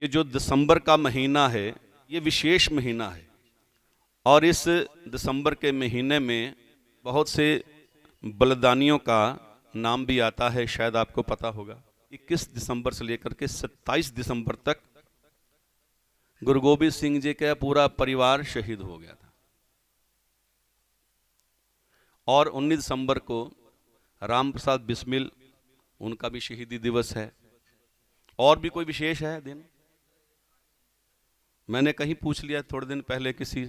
ये जो दिसंबर का महीना है ये विशेष महीना है और इस दिसंबर के महीने में बहुत से बलिदानियों का नाम भी आता है। शायद आपको पता होगा 21 दिसंबर से लेकर के 27 दिसंबर तक गुरु गोबिंद सिंह जी का पूरा परिवार शहीद हो गया था और 19 दिसंबर को राम प्रसाद बिस्मिल उनका भी शहीदी दिवस है। और भी कोई विशेष है दिन? मैंने कहीं पूछ लिया थोड़े दिन पहले किसी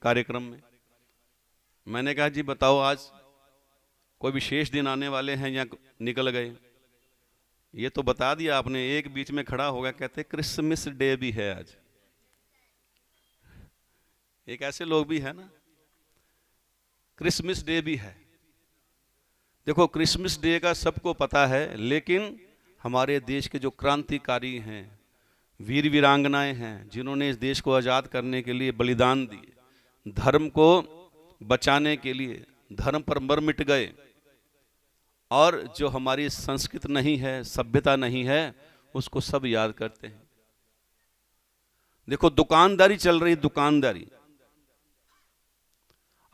कार्यक्रम में, मैंने कहा जी बताओ आज कोई विशेष दिन आने वाले हैं या निकल गए? ये तो बता दिया आपने, एक बीच में खड़ा होगा कहते क्रिसमस डे भी है आज। एक ऐसे लोग भी है ना, क्रिसमस डे भी है। देखो क्रिसमस डे का सबको पता है, लेकिन हमारे देश के जो क्रांतिकारी हैं, वीर वीरांगनाएं हैं, जिन्होंने इस देश को आज़ाद करने के लिए बलिदान दिए, धर्म को बचाने के लिए धर्म पर मर मिट गए, और जो हमारी संस्कृति नहीं है, सभ्यता नहीं है, उसको सब याद करते हैं। देखो दुकानदारी चल रही, दुकानदारी,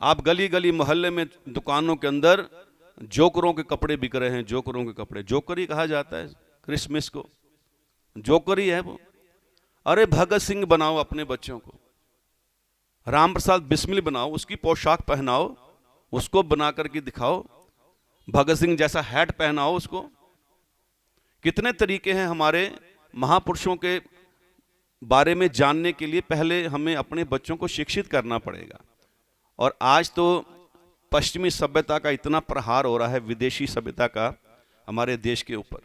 आप गली गली मोहल्ले में दुकानों के अंदर जोकरों के कपड़े बिक रहे हैं। जोकरों के कपड़े, जोकरी कहा जाता है क्रिसमस को, जोकरी है वो। अरे भगत सिंह बनाओ अपने बच्चों को, राम प्रसाद बिस्मिल बनाओ, उसकी पोशाक पहनाओ, उसको बना करके दिखाओ, भगत सिंह जैसा हैट पहनाओ उसको। कितने तरीके हैं हमारे महापुरुषों के बारे में जानने के लिए। पहले हमें अपने बच्चों को शिक्षित करना पड़ेगा। और आज तो पश्चिमी सभ्यता का इतना प्रहार हो रहा है, विदेशी सभ्यता का हमारे देश के ऊपर।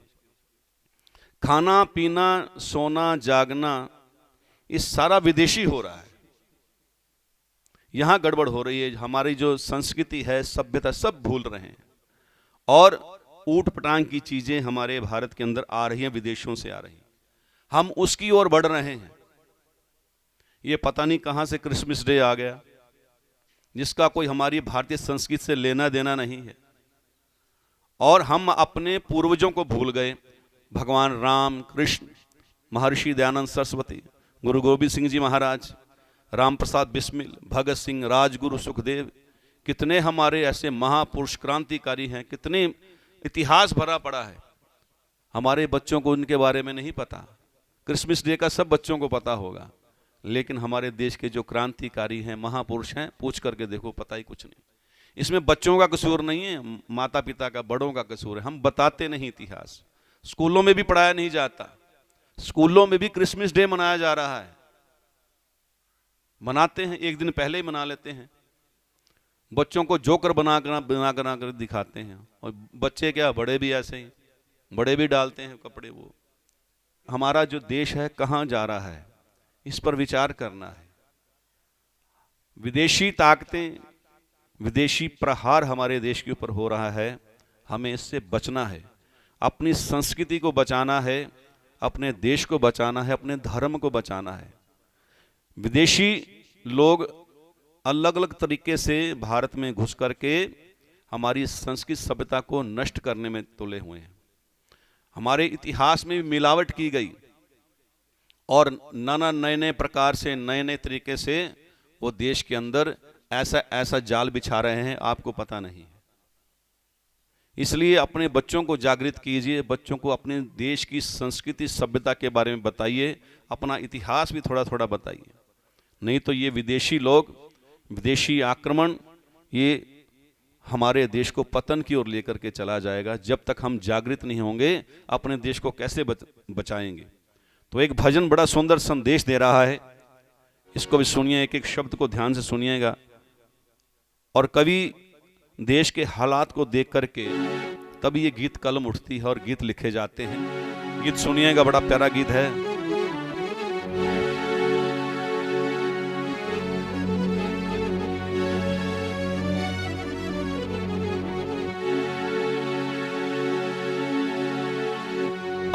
खाना पीना सोना जागना ये सारा विदेशी हो रहा है, यहां गड़बड़ हो रही है। हमारी जो संस्कृति है, सभ्यता, सब भूल रहे हैं और ऊट पटांग की चीजें हमारे भारत के अंदर आ रही हैं, विदेशों से आ रही हैं, हम उसकी ओर बढ़ रहे हैं। ये पता नहीं कहां से क्रिसमस डे आ गया, जिसका कोई हमारी भारतीय संस्कृति से लेना देना नहीं है। और हम अपने पूर्वजों को भूल गए। भगवान राम, कृष्ण, महर्षि दयानंद सरस्वती, गुरु गोबिंद सिंह जी महाराज, राम प्रसाद बिस्मिल, भगत सिंह, राजगुरु सुखदेव, कितने हमारे ऐसे महापुरुष क्रांतिकारी हैं, कितने इतिहास भरा पड़ा है। हमारे बच्चों को उनके बारे में नहीं पता। क्रिसमस डे का सब बच्चों को पता होगा, लेकिन हमारे देश के जो क्रांतिकारी हैं, महापुरुष हैं, पूछ करके देखो पता ही कुछ नहीं। इसमें बच्चों का कसूर नहीं है, माता पिता का, बड़ों का कसूर है। हम बताते नहीं इतिहास, स्कूलों में भी पढ़ाया नहीं जाता। स्कूलों में भी क्रिसमस डे मनाया जा रहा है, मनाते हैं, एक दिन पहले ही मना लेते हैं। बच्चों को जोकर बना कर दिखाते हैं, और बच्चे क्या, बड़े भी ऐसे ही, बड़े भी डालते हैं कपड़े। वो हमारा जो देश है कहाँ जा रहा है, इस पर विचार करना है। विदेशी ताकतें, विदेशी प्रहार हमारे देश के ऊपर हो रहा है, हमें इससे बचना है। अपनी संस्कृति को बचाना है, अपने देश को बचाना है, अपने धर्म को बचाना है। विदेशी लोग अलग अलग तरीके से भारत में घुस करके हमारी संस्कृति सभ्यता को नष्ट करने में तुले हुए हैं। हमारे इतिहास में भी मिलावट की गई और नाना नए नए प्रकार से, नए नए तरीके से वो देश के अंदर ऐसा ऐसा जाल बिछा रहे हैं, आपको पता नहीं है। इसलिए अपने बच्चों को जागृत कीजिए, बच्चों को अपने देश की संस्कृति सभ्यता के बारे में बताइए, अपना इतिहास भी थोड़ा थोड़ा बताइए। नहीं तो ये विदेशी लोग, विदेशी आक्रमण, ये हमारे देश को पतन की ओर लेकर के चला जाएगा। जब तक हम जागृत नहीं होंगे, अपने देश को कैसे बचाएंगे। तो एक भजन बड़ा सुंदर संदेश दे रहा है, इसको भी सुनिए, एक एक शब्द को ध्यान से सुनिएगा। और कवि देश के हालात को देख करके तब ये गीत कलम उठती है और गीत लिखे जाते हैं। गीत सुनिएगा, बड़ा प्यारा गीत है।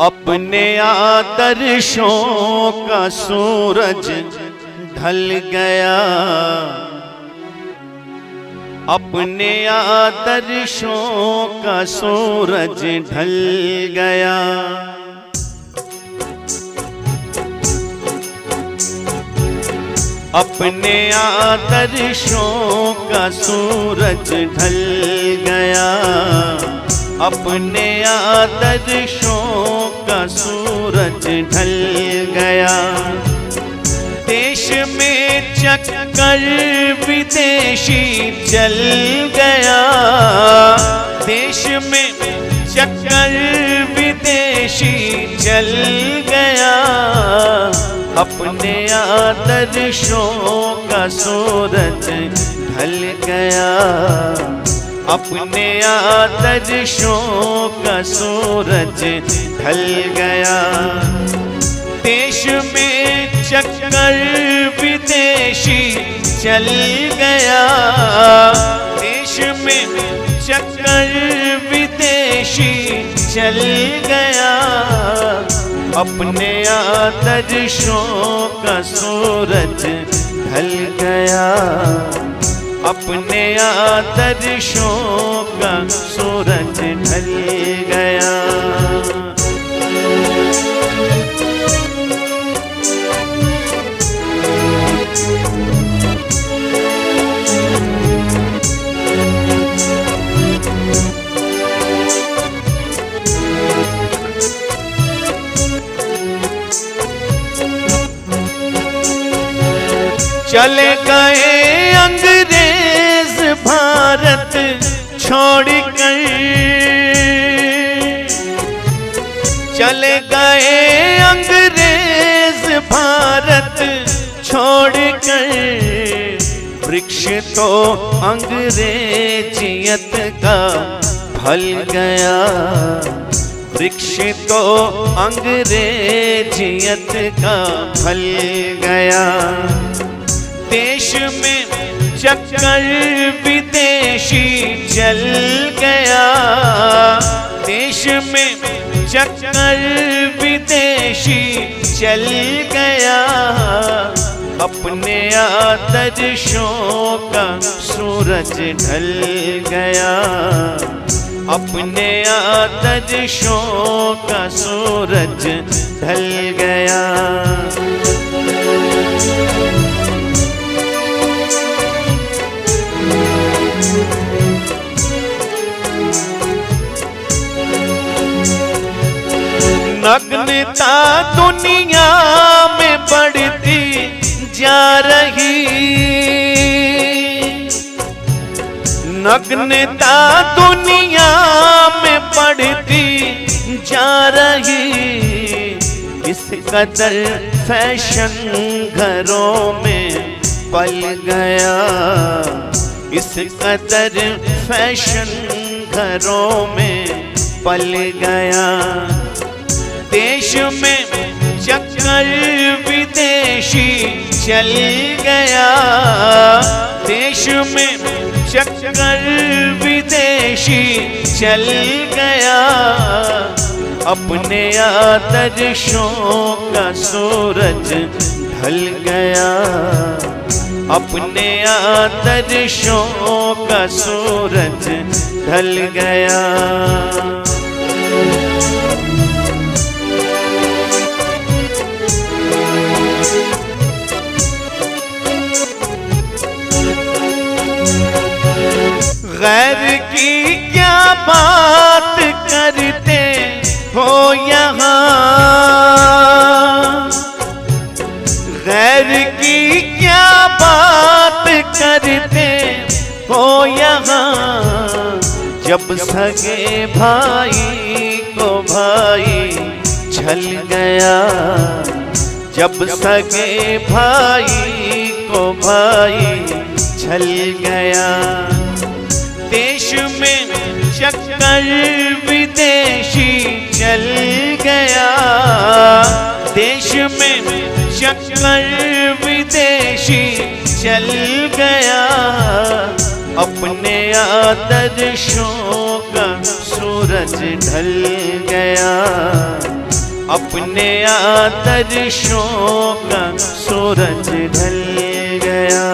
अपने आदर्शों का सूरज ढल गया, अपने आदर्शों का सूरज ढल गया। अपने आदर्शों का सूरज ढल गया, अपने आदर्शों का सूरज ढल गया। देश में चक्कर विदेशी चल गया, देश में चक्कर विदेशी चल गया। अपने आदर्शों का सूरज ढल गया, अपने आदर्शों का सूरज ढल गया। देश में चक्कर विदेशी चल गया, देश में चक्कर विदेशी चल गया। अपने आदर्शों का सूरज ढल गया, अपने आदर्शों का सूरज ढल गया। चले गए अंग्रेज भारत छोड़कर, चले गए अंग्रेज भारत छोड़कर। वृक्ष तो अंग्रेजियत का फल गया, वृक्ष तो अंग्रेजियत का फल गया। देश में चक्कर विदेशी चल गया, देश में चक्कर विदेशी चल गया। अपने आदर्शों का सूरज ढल गया, अपने आदर्शों का सूरज ढल गया। नग्नता दुनिया में बढ़ती जा रही, नग्नता दुनिया में बढ़ती जा रही। इस कदर फैशन घरों में पल गया, इस कदर फैशन घरों में पल गया। देश में चक्कर विदेशी चल गया, देश में चक्कर विदेशी चल गया। अपने आदर्शों का सूरज ढल गया, अपने आदर्शों का सूरज ढल गया। गैर की क्या बात करते हो यहाँ, गैर की क्या बात करते हो यहाँ। जब सगे भाई को भाई छल गया, जब सगे भाई को भाई छल गया। देश में चक्कर विदेशी चल गया, देश में चक्कर विदेशी चल गया। अपने आदर्शों का सूरज ढल गया, अपने आदर्शों का सूरज ढल गया।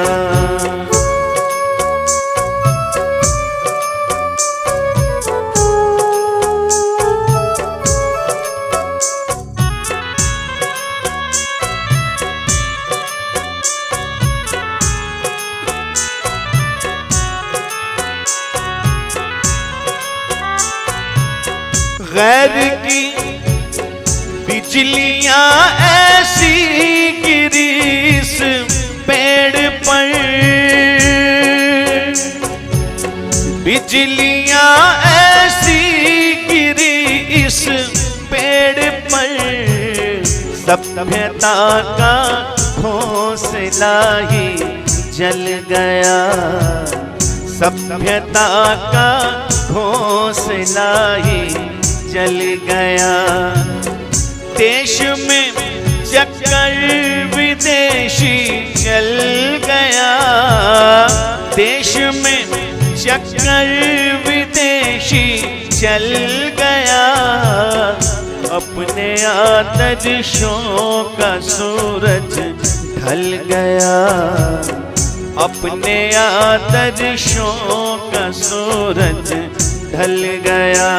गैर की बिजलियां ऐसी गिरी इस पेड़ पर, बिजलियां ऐसी गिरी इस पेड़ पर, सभ्यता का घोंसला ही जल गया, सभ्यता का घोंसला ही जल गया। देश में चक्कर विदेशी चल गया, देश में चक्कर विदेशी चल गया, अपने आदर्शों का सूरज ढल गया, अपने आदर्शों का सूरज ढल गया।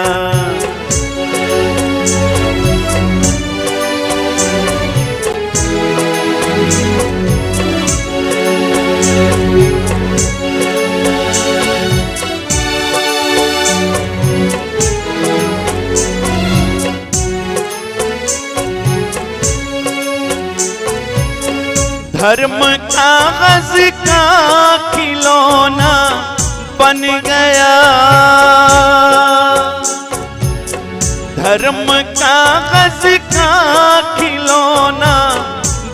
धर्म कागज का खिलौना बन गया, धर्म कागज का खिलौना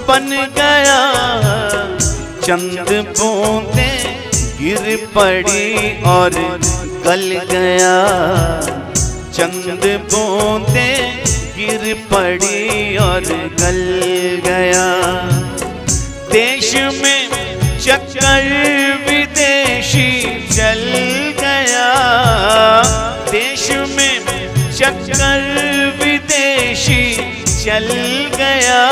बन गया, चंद बूंदें गिर पड़ी और गल गया, चंद बूंदें गिर पड़ी और गल गया। देश में चक्कर विदेशी चल गया, देश में चक्कर विदेशी चल गया,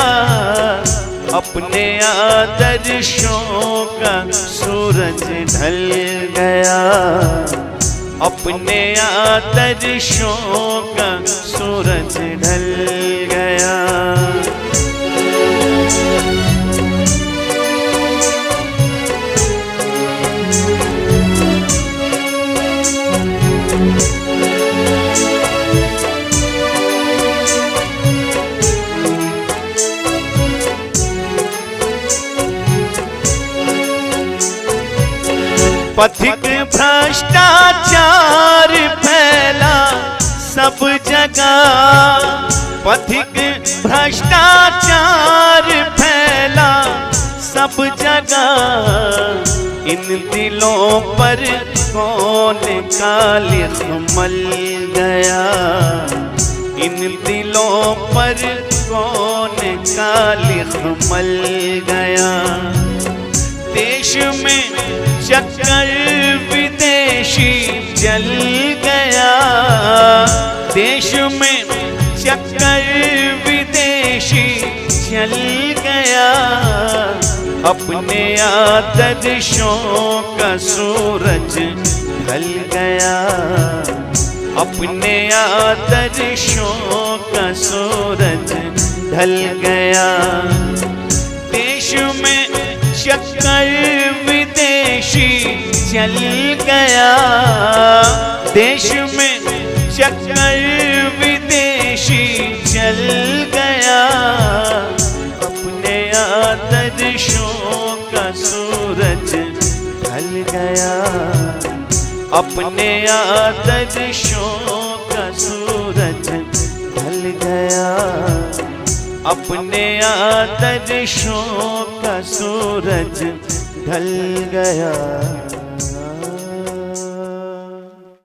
अपने आदर्शों का सूरज ढल गया, अपने आदर्शों का सूरज ढल गया। पथिक भ्रष्टाचार फैला सब जगह, पथिक भ्रष्टाचार फैला सब जगह, इन दिलों पर कौन का लिखमल गया, इन दिलों पर कौन का लिखमल गया। देश में चक्कर विदेशी चल गया, देश में चक्कर विदेशी चल गया, अपने आदर्शों का सूरज ढल गया, अपने आदर्शों का सूरज ढल गया। देश में चक्कर विदेशी चल गया, देश में चक्कर विदेशी चल गया, अपने आदर्शों का सूरज ढल गया, अपने आदर्शों का सूरज ढल गया, अपने आदर्शों का सूरज ढल गया।